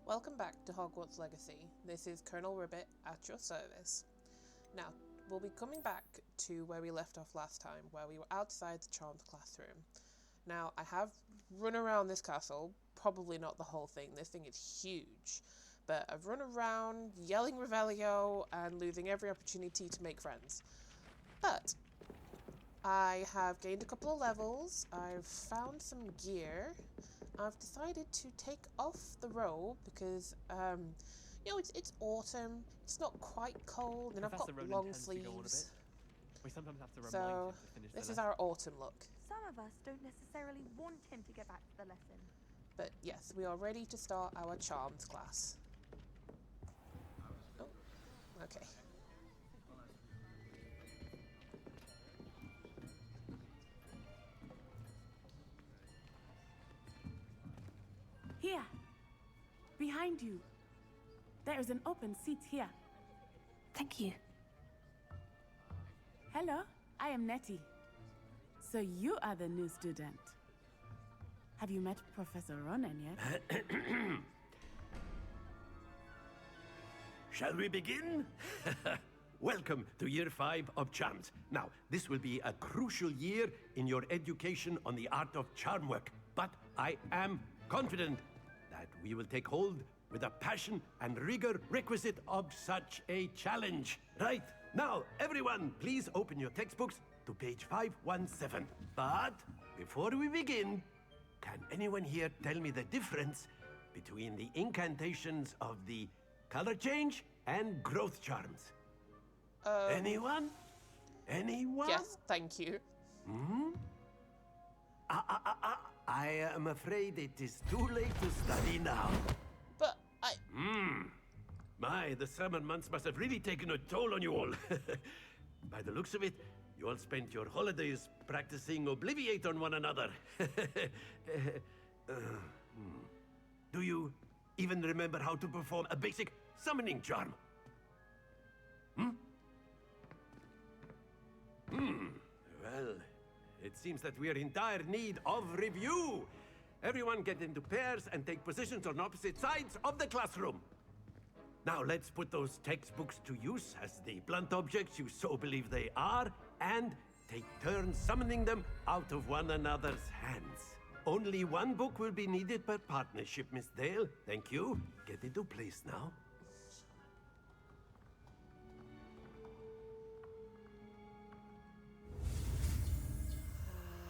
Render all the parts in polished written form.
Welcome back to Hogwarts Legacy. This is Colonel Ribbit at your service. Now, we'll be coming back to where we left off last time, where we were outside the Charmed classroom. Now, I have run around this castle, probably not the whole thing, this thing is huge, but I've run around yelling Revelio and losing every opportunity to make friends. But I have gained a couple of levels, I've found some gear, I've decided to take off the robe because, it's autumn, it's not quite cold, and Professor I've got Ronan long tends to go on a sleeves. bit. We sometimes have to remind So, him to finish the this is lesson. our autumn look. Some of us don't necessarily want him to get back to the lesson. But yes, we are ready to start our Charmed class. Oh, okay. Here, behind you. There is an open seat here. Thank you. Hello, I am Nettie. So you are the new student. Have you met Professor Ronan yet? Shall we begin? Welcome to Year 5 of Charms. Now, this will be a crucial year in your education on the art of charm work. But I am confident that we will take hold with the passion and rigor requisite of such a challenge. Right, now, everyone, please open your textbooks to page 517. But before we begin, can anyone here tell me the difference between the incantations of the color change and growth charms? Anyone? Anyone? Yes, thank you. I am afraid it is too late to study now. But My, the summer months must have really taken a toll on you all. By the looks of it, you all spent your holidays practicing Obliviate on one another. Do you even remember how to perform a basic summoning charm? Well, it seems that we are in dire need of review. Everyone get into pairs and take positions on opposite sides of the classroom. Now let's put those textbooks to use as the blunt objects you so believe they are, and take turns summoning them out of one another's hands. Only one book will be needed per partnership, Miss Dale. Thank you. Get into place now.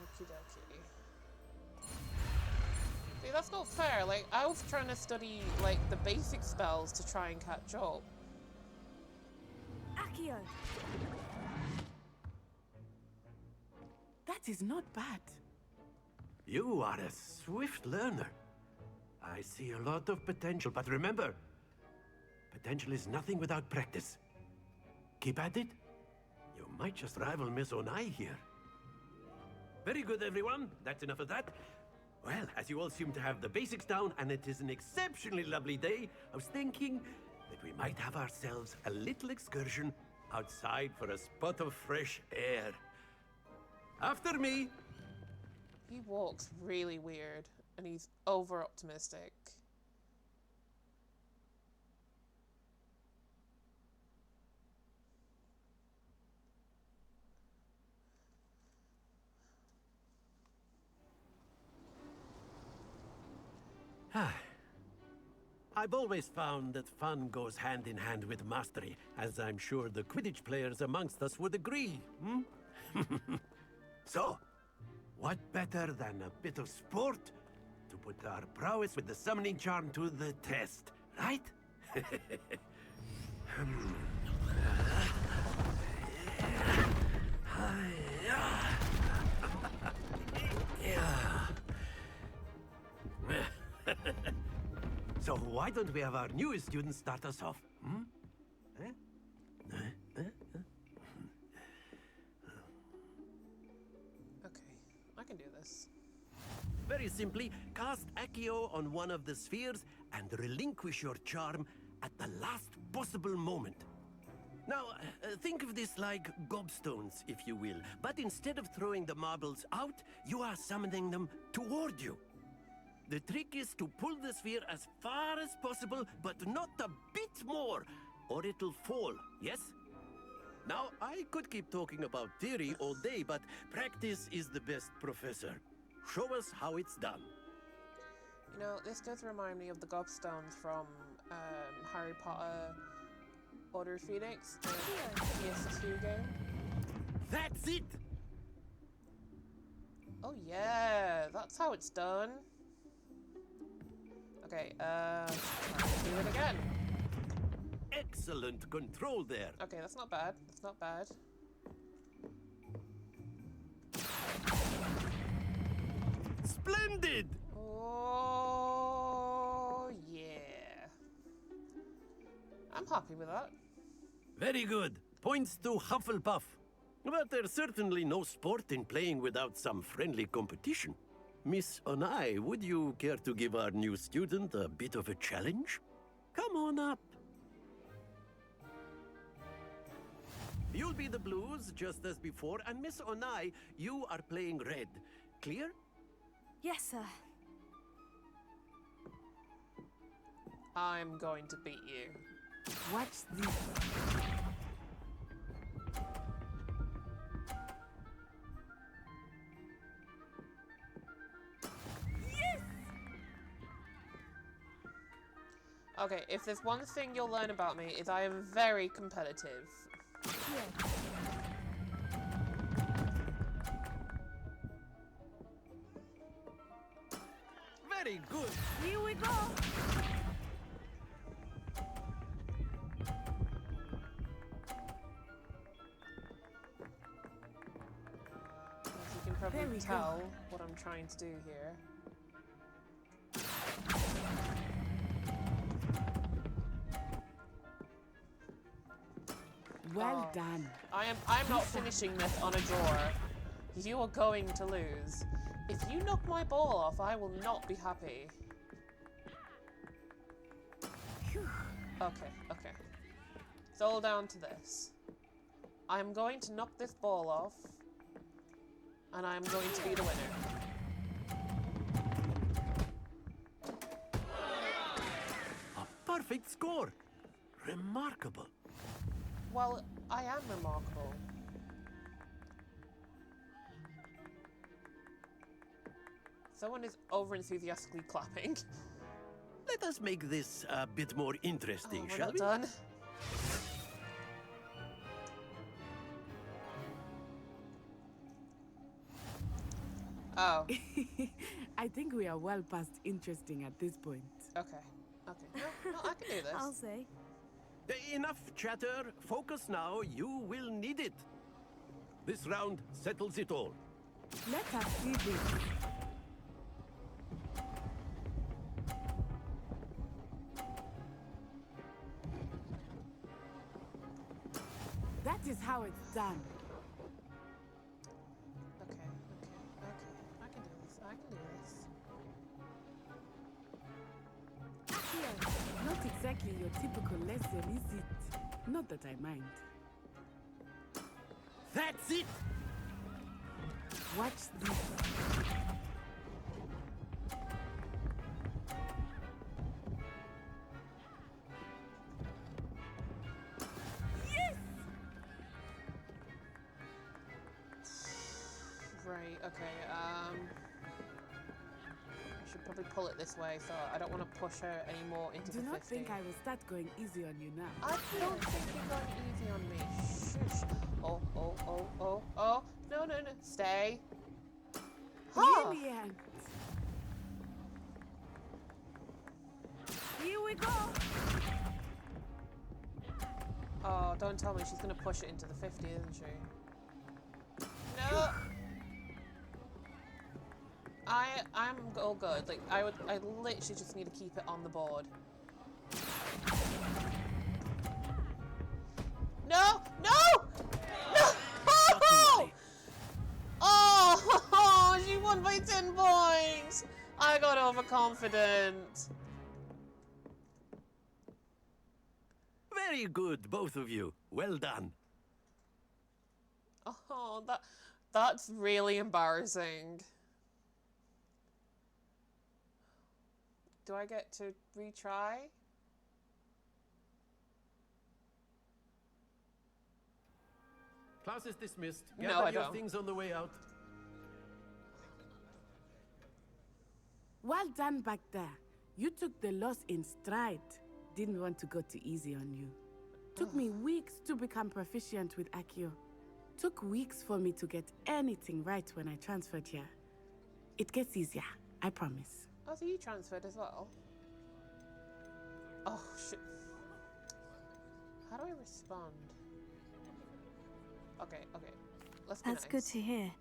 Okie dokie. See, that's not fair. Like, I was trying to study, like, the basic spells to try and catch up. Accio! That is not bad. You are a swift learner. I see a lot of potential, but remember, potential is nothing without practice. Keep at it. You might just rival Miss Onai here. Very good, everyone. That's enough of that. Well, as you all seem to have the basics down, and it is an exceptionally lovely day, I was thinking that we might have ourselves a little excursion outside for a spot of fresh air. After me. He walks really weird, and he's over-optimistic. I've always found that fun goes hand in hand with mastery, as I'm sure the Quidditch players amongst us would agree, So, what better than a bit of sport to put our prowess with the summoning charm to the test, right? So why don't we have our newest student start us off? Okay, I can do this. Very simply, cast Accio on one of the spheres and relinquish your charm at the last possible moment. Now, think of this like gobstones, if you will, but instead of throwing the marbles out, you are summoning them toward you. The trick is to pull the sphere as far as possible, but not a bit more, or it'll fall, yes? Now, I could keep talking about theory all day, but practice is the best professor. Show us how it's done. You know, this does remind me of the gobstones from Harry Potter Order of Phoenix, the PS2 game. That's it! Oh yeah, that's how it's done. Okay, do it again. Excellent control there. Okay, that's not bad. That's not bad. Splendid! Oh yeah. I'm happy with that. Very good. Points to Hufflepuff. But there's certainly no sport in playing without some friendly competition. Miss Onai, would you care to give our new student a bit of a challenge? Come on up. You'll be the blues, just as before, and Miss Onai, you are playing red. Clear? Yes, sir. I'm going to beat you. Watch this. Okay, if there's one thing you'll learn about me is I am very competitive. Very good. Here we go. As you can probably There we go. tell what I'm trying to do here. Well Oh. done. I'm not finishing this on a draw. You are going to lose. If you knock my ball off, I will not be happy. Okay, okay. It's all down to this. I'm going to knock this ball off, and I'm going to be the winner. A perfect score. Remarkable. Well, I am remarkable. Someone is over-enthusiastically clapping. Let us make this a bit more interesting, We're shall not we? done. Oh, I think we are well past interesting at this point. okay. Okay. No, I can do this. I'll say. Enough chatter. Focus now. You will need it. This round settles it all. Let us see this. That is how it's done. Okay, okay, okay. I can do this. I can do this. Not exactly your typical lesson, is it? Not that I mind. That's it. Watch this. Right, okay, I should probably pull it this way, so I don't want to push her any more into Do the not 50. think I will start going easy on you now. I don't think you're going easy on me. Shush. Oh, oh, oh, oh, oh. No, no, no. Stay. Huh. Brilliant. Here we go. Oh, don't tell me she's going to push it into the 50, isn't she? No. I'm all good. Like, I literally just need to keep it on the board. No! No! No! Oh, she won by 10 points! I got overconfident. Very good, both of you. Well done. Oh, that's really embarrassing. Do I get to retry? Class is dismissed. No, Gather I your don't. things on the way out. Well done back there. You took the loss in stride. Didn't want to go too easy on you. Took me weeks to become proficient with Accio. Took weeks for me to get anything right when I transferred here. It gets easier, I promise. Oh, so you transferred as well? Oh, shit. How do I respond? Okay. Let's be That's nice. good to hear.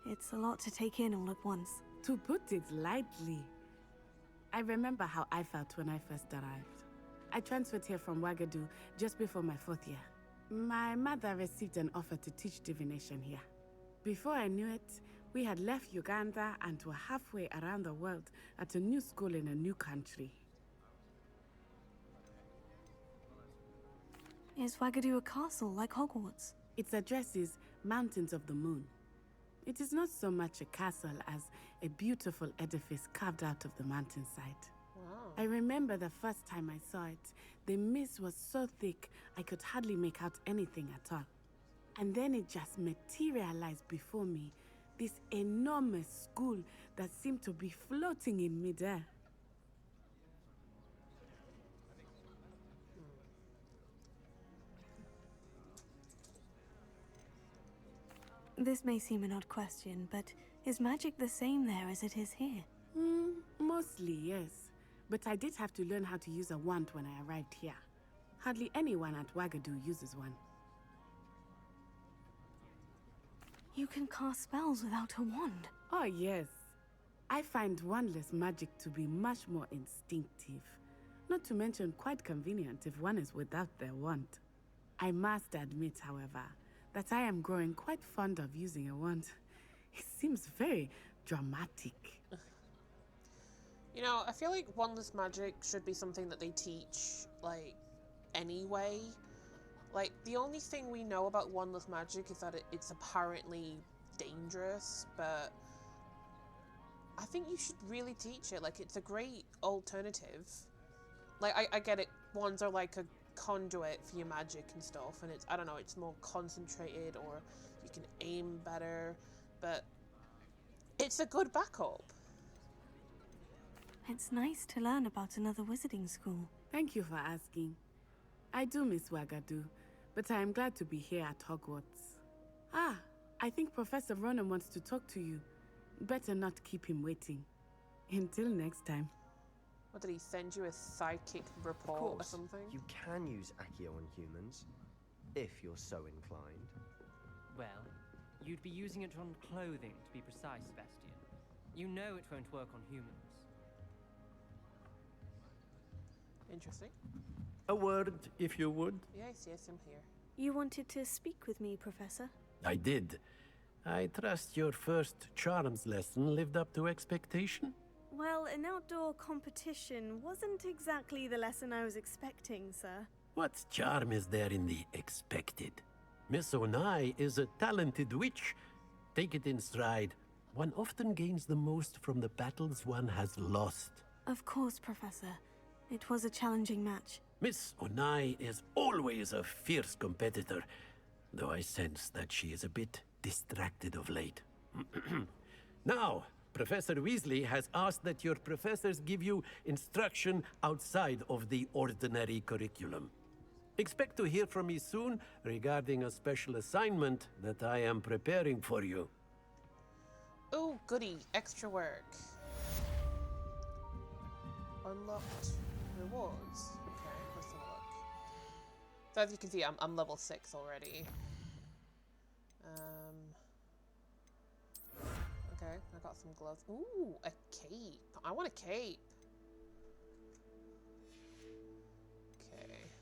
It's a lot to take in all at once. To put it lightly, I remember how I felt when I first arrived. I transferred here from Wagadu just before my 4th year. My mother received an offer to teach divination here. Before I knew it, we had left Uganda and were halfway around the world at a new school in a new country. Is Wagadu a castle like Hogwarts? Its address is Mountains of the Moon. It is not so much a castle as a beautiful edifice carved out of the mountainside. Wow. I remember the first time I saw it, the mist was so thick I could hardly make out anything at all. And then it just materialized before me, this enormous school that seemed to be floating in midair. This may seem an odd question, but is magic the same there as it is here? Mostly, yes. But I did have to learn how to use a wand when I arrived here. Hardly anyone at Wagadu uses one. You can cast spells without a wand. Oh, yes. I find wandless magic to be much more instinctive. Not to mention quite convenient if one is without their wand. I must admit, however, that I am growing quite fond of using a wand. It seems very dramatic. You know, I feel like wandless magic should be something that they teach, like, anyway. Like, the only thing we know about wandless magic is that it's apparently dangerous, but I think you should really teach it. Like, it's a great alternative. Like, I get it, wands are like a conduit for your magic and stuff, and it's, I don't know, it's more concentrated, or you can aim better, but it's a good backup. It's nice to learn about another wizarding school. Thank you for asking. I do miss Wagadu, but I am glad to be here at Hogwarts. Ah, I think Professor Ronan wants to talk to you. Better not keep him waiting. Until next time. What, did he send you a psychic report or something? You can use Accio on humans, if you're so inclined. Well, you'd be using it on clothing, to be precise, Sebastian. You know it won't work on humans. Interesting. A word, if you would. Yes, I'm here. You wanted to speak with me, Professor? I did. I trust your first charms lesson lived up to expectation? Well, an outdoor competition wasn't exactly the lesson I was expecting, sir. What charm is there in the expected? Miss Onai is a talented witch. Take it in stride. One often gains the most from the battles one has lost. Of course, Professor. It was a challenging match. Miss Onai is always a fierce competitor, though I sense that she is a bit distracted of late. Now, Professor Weasley has asked that your professors give you instruction outside of the ordinary curriculum. Expect to hear from me soon regarding a special assignment that I am preparing for you. Oh, goody. Extra work. Unlocked rewards. Okay, let's have a look. So as you can see, I'm level 6 already. Okay, I got some gloves. Ooh, a cape. I want a cape. Okay.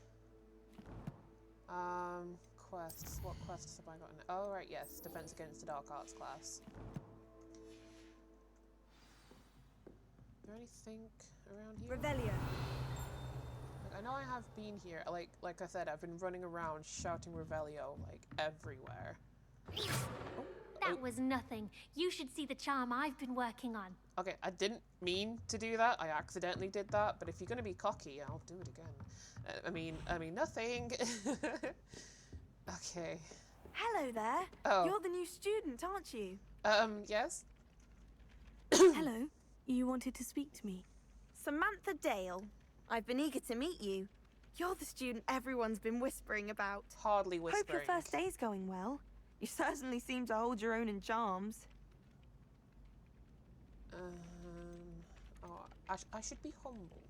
Quests. What quests have I gotten? Oh, right, yes. Defense against the Dark Arts class. Is there anything around here? Revelio. Like, I know I have been here. Like I said, I've been running around shouting Revelio, like, everywhere. Oh, That was nothing. You should see the charm I've been working on. Okay, I didn't mean to do that. I accidentally did that. But if you're gonna be cocky, I'll do it again. I mean, nothing. Okay. Hello there. Oh. You're the new student, aren't you? Yes. Hello. You wanted to speak to me? Samantha Dale. I've been eager to meet you. You're the student everyone's been whispering about. Hardly whispering. Hope your first day's going well. You certainly seem to hold your own in charms. Oh, I should be humble.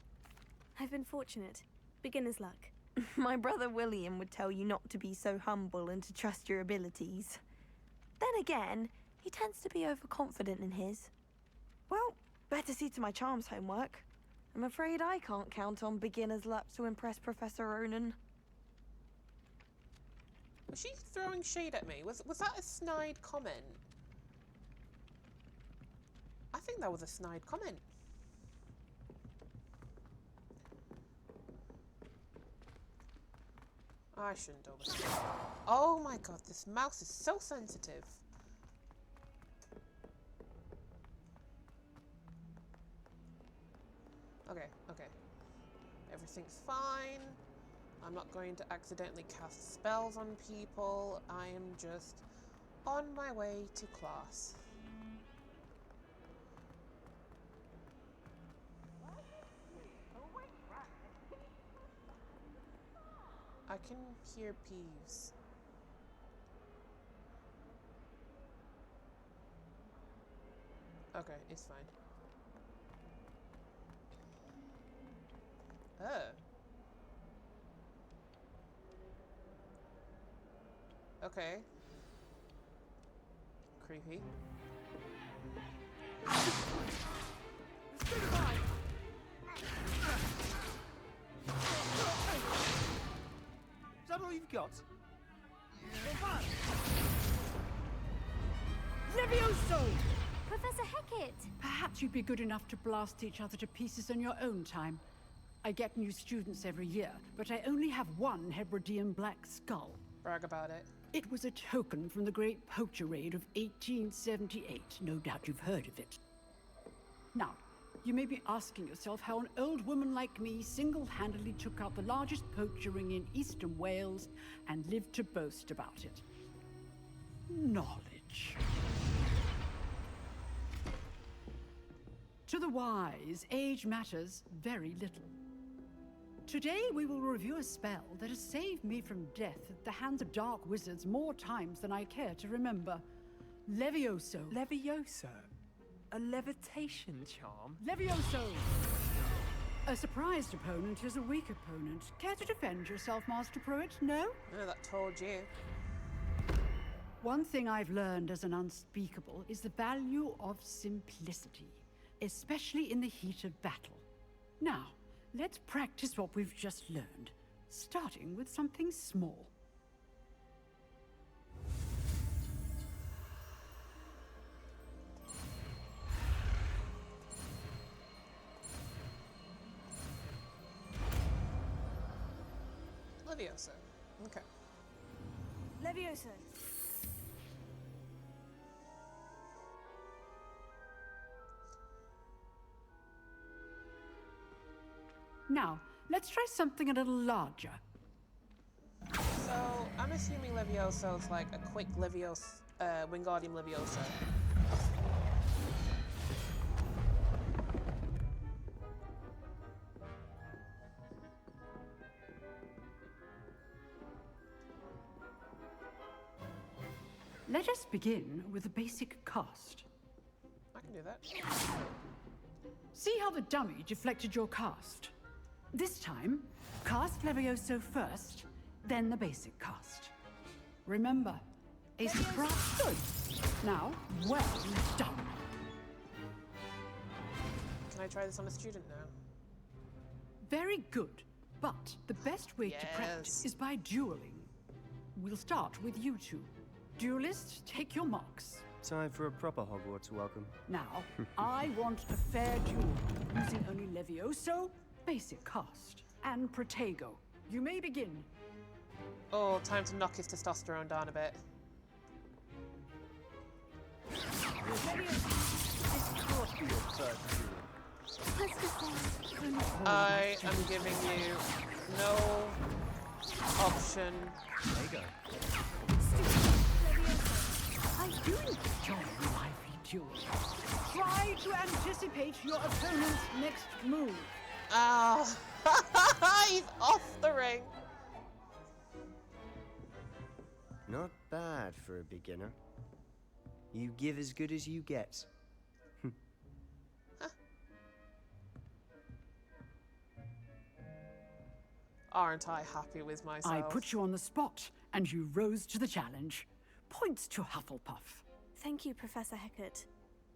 I've been fortunate. Beginner's luck. My brother William would tell you not to be so humble and to trust your abilities. Then again, he tends to be overconfident in his. Well, better see to my charms homework. I'm afraid I can't count on beginner's luck to impress Professor Ronan. Was she throwing shade at me? Was that a snide comment? I think that was a snide comment. I shouldn't overthink. Oh my god, this mouse is so sensitive. Okay. Everything's fine. I'm not going to accidentally cast spells on people. I am just on my way to class. I can hear Peeves. Okay, it's fine. Okay. Creepy. Is that all you've got? Levioso! Professor Hecat! Perhaps you'd be good enough to blast each other to pieces in your own time. I get new students every year, but I only have one Hebridean black skull. Brag about it. It was a token from the Great Poacher Raid of 1878. No doubt you've heard of it. Now, you may be asking yourself how an old woman like me single-handedly took out the largest poacher ring in eastern Wales and lived to boast about it. Knowledge. To the wise, age matters very little. Today we will review a spell that has saved me from death at the hands of dark wizards more times than I care to remember. Levioso. Levioso? A levitation charm? Levioso! A surprised opponent is a weak opponent. Care to defend yourself, Master Pruitt? No? Oh, that told you. One thing I've learned as an unspeakable is the value of simplicity, especially in the heat of battle. Now, let's practice what we've just learned, starting with something small. Levioso. Okay. Levioso. Now, let's try something a little larger. So, I'm assuming Levioso is like a quick Wingardium Levioso. Let us begin with a basic cast. I can do that. See how the dummy deflected your cast? This time, cast Levioso first, then the basic cast. Remember, a surprise. Good. Now, well done. Can I try this on a student now? Very good. But the best way to practice is by dueling. We'll start with you two. Duelists, take your marks. Time for a proper Hogwarts welcome. Now, I want a fair duel, using only Levioso, basic cast, and Protego. You may begin. Oh, time to knock his testosterone down a bit. This course be your first duel. Let's decide. I am giving you no option. There you go. I do enjoy lively duels. Try to anticipate your opponent's next move. Ah, he's off the ring. Not bad for a beginner. You give as good as you get. Aren't I happy with myself? I put you on the spot, and you rose to the challenge. Points to Hufflepuff. Thank you, Professor Hecat.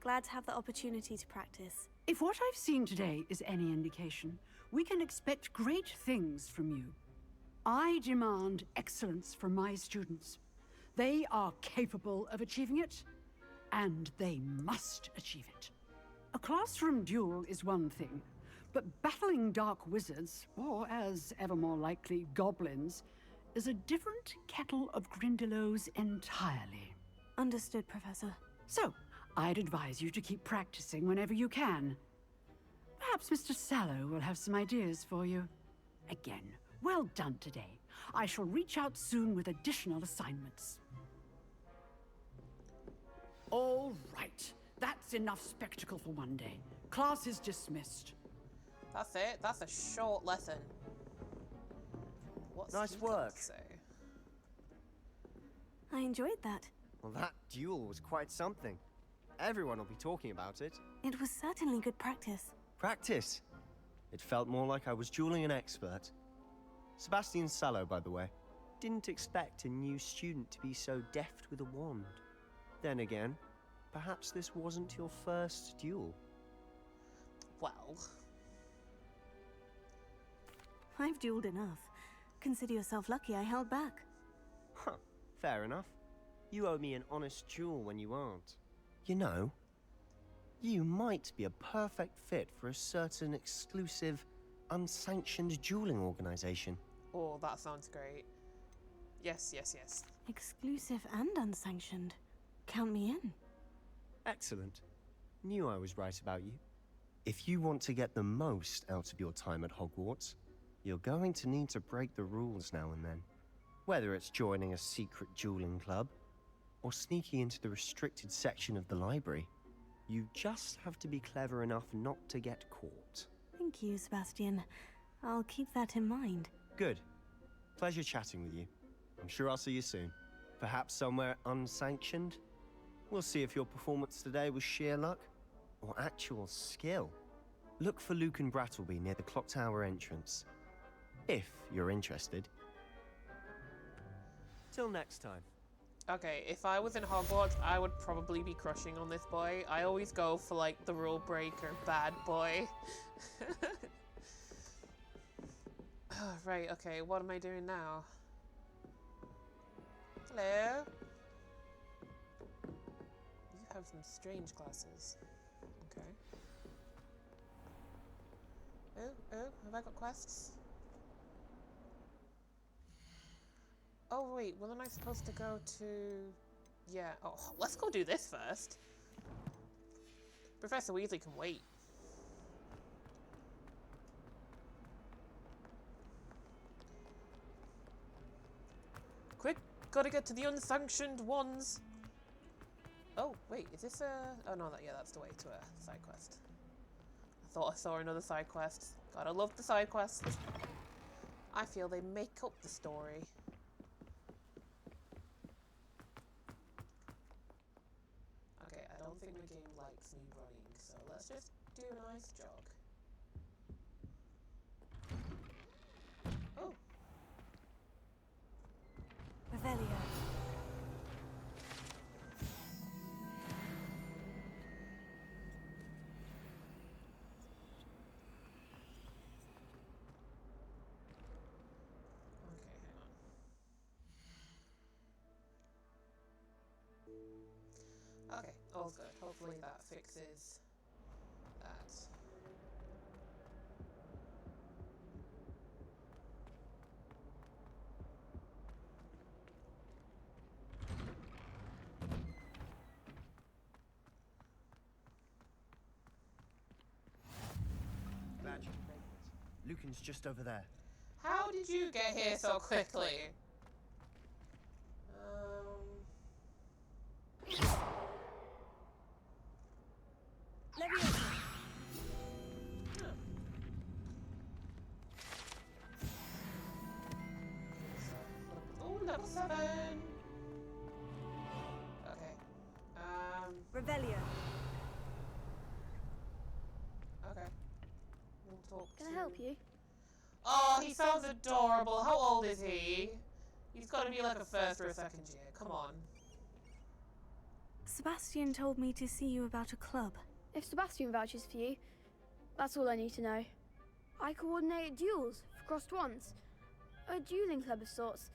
Glad to have the opportunity to practice. If what I've seen today is any indication, we can expect great things from you. I demand excellence from my students. They are capable of achieving it, and they must achieve it. A classroom duel is one thing, but battling dark wizards, or as ever more likely, goblins, is a different kettle of Grindylows entirely. Understood, Professor. So, I'd advise you to keep practicing whenever you can. Perhaps Mr. Sallow will have some ideas for you. Again, well done today. I shall reach out soon with additional assignments. All right. That's enough spectacle for one day. Class is dismissed. That's it. That's a short lesson. What's Nice he got work. to say? I enjoyed that. Well, that duel was quite something. Everyone will be talking about it. It was certainly good practice. Practice. It felt more like I was dueling an expert. Sebastian Sallow, by the way. Didn't expect a new student to be so deft with a wand. Then again, perhaps this wasn't your first duel. Well, I've dueled enough. Consider yourself lucky I held back. Huh, fair enough. You owe me an honest duel when you aren't. You know, you might be a perfect fit for a certain exclusive, unsanctioned dueling organization. oh, that sounds great. Yes, yes, yes. Exclusive and unsanctioned. Count me in. Excellent. Knew I was right about you. If you want to get the most out of your time at Hogwarts, you're going to need to break the rules now and then. Whether it's joining a secret dueling club, or sneaking into the restricted section of the library, you just have to be clever enough not to get caught. Thank you, Sebastian. I'll keep that in mind. Good. Pleasure chatting with you. I'm sure I'll see you soon. Perhaps somewhere unsanctioned? We'll see if your performance today was sheer luck or actual skill. Look for Luke and Brattleby near the clock tower entrance. If you're interested. Till next time. Okay, if I was in Hogwarts, I would probably be crushing on this boy. I always go for, like, the rule breaker bad boy. Oh, right, okay, what am I doing now? Hello? You have some strange glasses. Okay. Oh, have I got quests? Oh, wait, wasn't I supposed to go to... Yeah, oh, let's go do this first. Professor Weasley can wait. Quick, gotta get to the unsanctioned ones. Oh, wait, is this a... Oh, no, yeah, that's the way to a side quest. I thought I saw another side quest. Gotta love the side quests. I feel they make up the story. Okay, I don't think my game likes me running, so let's just do a nice jog. Oh. Revelio. Okay, hang on. Okay, all's good. Hopefully that fixes that. Hadouken's just over there. How did you get here so quickly? Oh, level 7. Okay. Revelio. Okay. We'll talk Can I help you? Oh, he sounds adorable. How old is he? He's got to be like a first or a second year. Come on. Sebastian told me to see you about a club. If Sebastian vouches for you, that's all I need to know. I coordinate duels for crossed wands. A dueling club of sorts.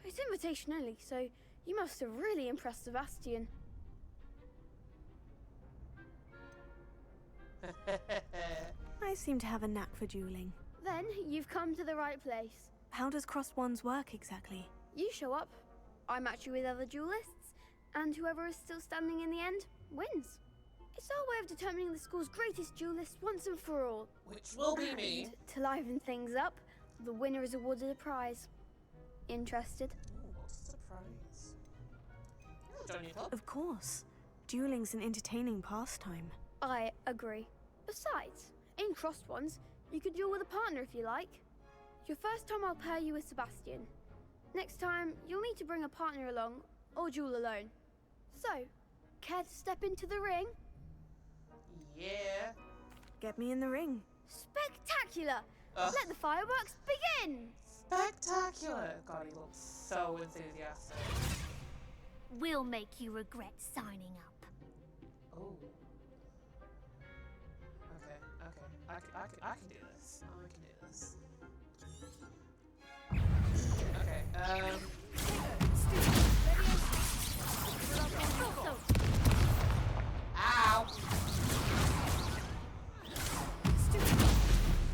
It's invitation only, so you must have really impressed Sebastian. I seem to have a knack for dueling. Then you've come to the right place. How does crossed wands work exactly? You show up, I match you with other duelists, and whoever is still standing in the end wins. It's our way of determining the school's greatest duelist once and for all. Which will be me. And to liven things up, the winner is awarded a prize. Interested? Ooh, what's the surprise? Yeah, join your club. Of course. Dueling's an entertaining pastime. I agree. Besides, in crossed ones, you could duel with a partner if you like. Your first time I'll pair you with Sebastian. Next time, you'll need to bring a partner along, or duel alone. So, care to step into the ring? Yeah. Get me in the ring. Spectacular! Ugh. Let the fireworks begin! Spectacular! God, he looks so enthusiastic. We'll make you regret signing up. Oh. Okay. I can do this. I can do this. Okay, Ow!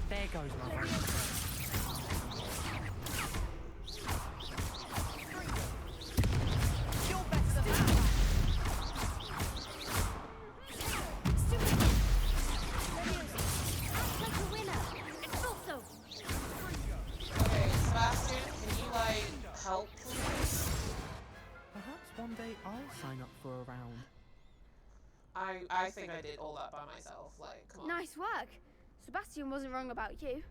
There goes my friend. Okay, Sebastian, can you, like, help, please? Perhaps one day I'll sign up for a round. I think I did all that by myself, like, come on. Nice work. Sebastian wasn't wrong about you.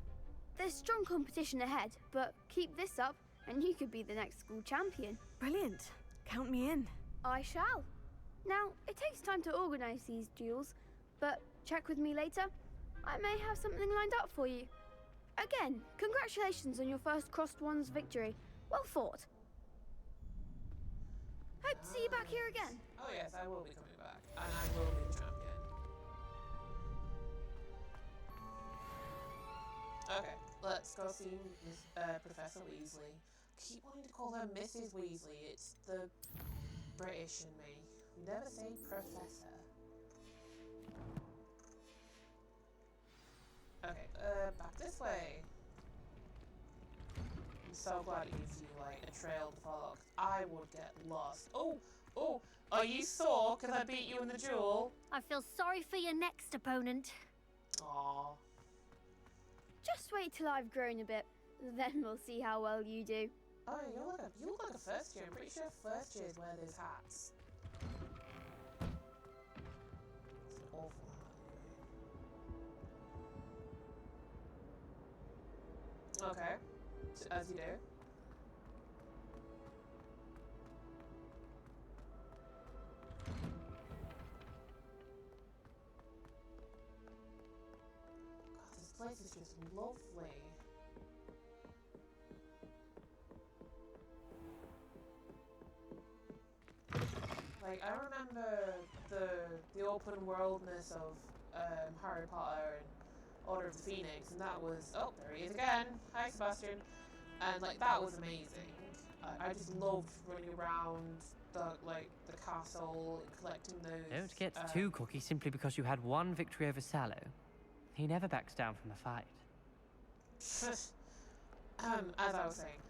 There's strong competition ahead, but keep this up and you could be the next school champion. Brilliant. Count me in. I shall. Now, it takes time to organise these duels, but check with me later. I may have something lined up for you. Again, congratulations on your first crossed wands victory. Well fought. Hope to see you back here again. Oh yes, I will be coming back. And I will be the champion. Okay, let's go see Professor Weasley. Keep wanting to call her Mrs. Weasley. It's the British in me. We never say Professor. Okay, back this way. I'm so glad it gives you, like, a trail to follow. I would get lost. Oh, are you sore because I beat you in the duel? I feel sorry for your next opponent. Aww. Just wait till I've grown a bit, then we'll see how well you do. Oh, you look like a first year. I'm pretty sure first years wear those hats. It's an awful hat. Okay, so, as you do. God, this place is just lovely. Like, I remember the open worldness of Harry Potter and Order of the Phoenix, and that was, oh, there he is again. Hi, Sebastian. And like, that was amazing. I just loved running around the castle, collecting those. Don't get too cocky simply because you had one victory over Sallow. He never backs down from a fight. As I was saying,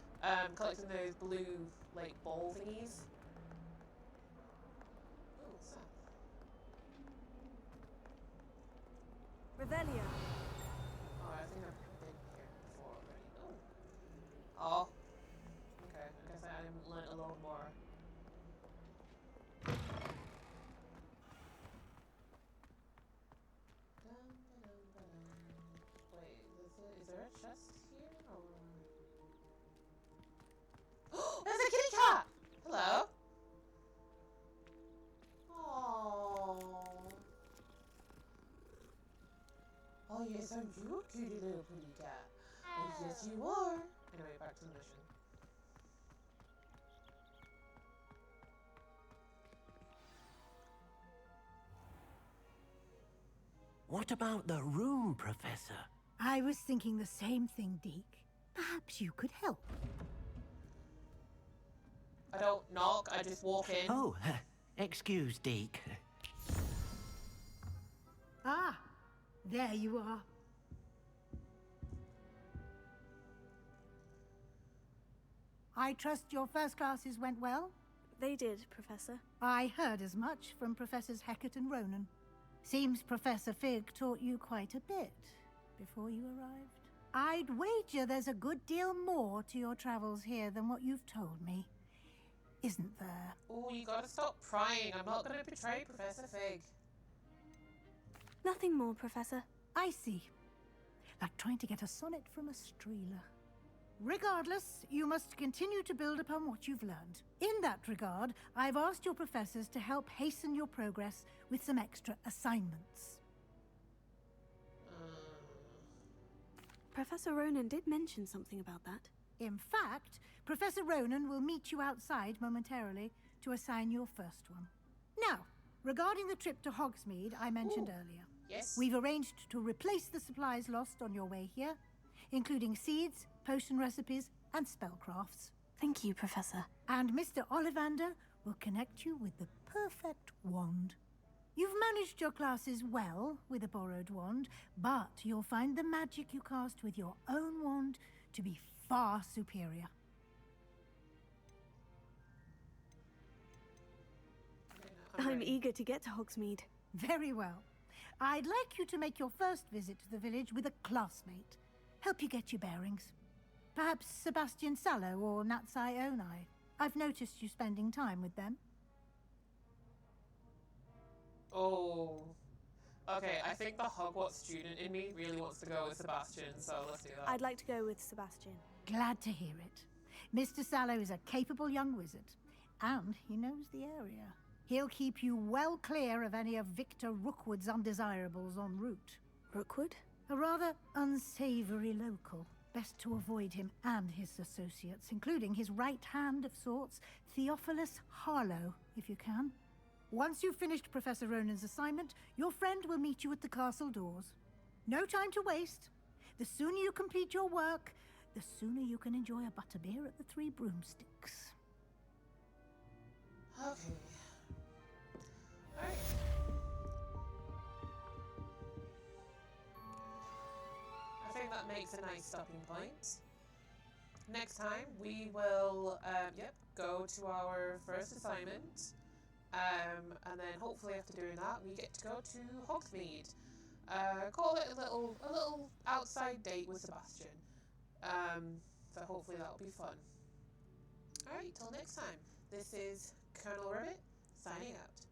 collecting those blue like ball thingies. Oh, what's that? Revelio. Oh, I think I Oh. Okay, I guess I didn't learn a lot more. Wait, is there a chest here? Or... There's a kitty cat! Hello? Aww. Oh yes, aren't you a cutie little pretty cat? Oh yes you are. Anyway, back to the mission. What about the room, Professor? I was thinking the same thing, Deke. Perhaps you could help. I don't knock, I just walk in. Oh, excuse, Deke. Ah, there you are. I trust your first classes went well? They did, Professor. I heard as much from Professors Hecat and Ronan. Seems Professor Fig taught you quite a bit before you arrived. I'd wager there's a good deal more to your travels here than what you've told me. Isn't there? Oh, you gotta stop prying. I'm not gonna betray Professor Fig. Nothing more, Professor. I see. Like trying to get a sonnet from a streeler. Regardless, you must continue to build upon what you've learned. In that regard, I've asked your professors to help hasten your progress with some extra assignments. Professor Ronan did mention something about that. In fact, Professor Ronan will meet you outside momentarily to assign your first one. Now, regarding the trip to Hogsmeade I mentioned earlier. Yes? We've arranged to replace the supplies lost on your way here, including seeds, potion recipes, and spellcrafts. Thank you, Professor. And Mr. Ollivander will connect you with the perfect wand. You've managed your classes well with a borrowed wand, but you'll find the magic you cast with your own wand to be far superior. I'm eager to get to Hogsmeade. Very well. I'd like you to make your first visit to the village with a classmate. Help you get your bearings. Perhaps Sebastian Sallow or Natsai Onai. I've noticed you spending time with them. Oh. Okay, I think the Hogwarts student in me really wants to go with Sebastian, so let's do that. I'd like to go with Sebastian. Glad to hear it. Mr. Sallow is a capable young wizard, and he knows the area. He'll keep you well clear of any of Victor Rookwood's undesirables en route. Rookwood? A rather unsavory local. Best to avoid him and his associates, including his right hand of sorts, Theophilus Harlow, if you can. Once you've finished Professor Ronan's assignment, your friend will meet you at the castle doors. No time to waste. The sooner you complete your work, the sooner you can enjoy a butterbeer at the Three Broomsticks. Okay. Alright. I think that makes a nice stopping point. Next time we will, go to our first assignment. And then hopefully after doing that, we get to go to Hogsmeade. Call it a little outside date with Sebastian. So hopefully that'll be fun. Alright, till next time. This is Colonel Ribbit, signing out.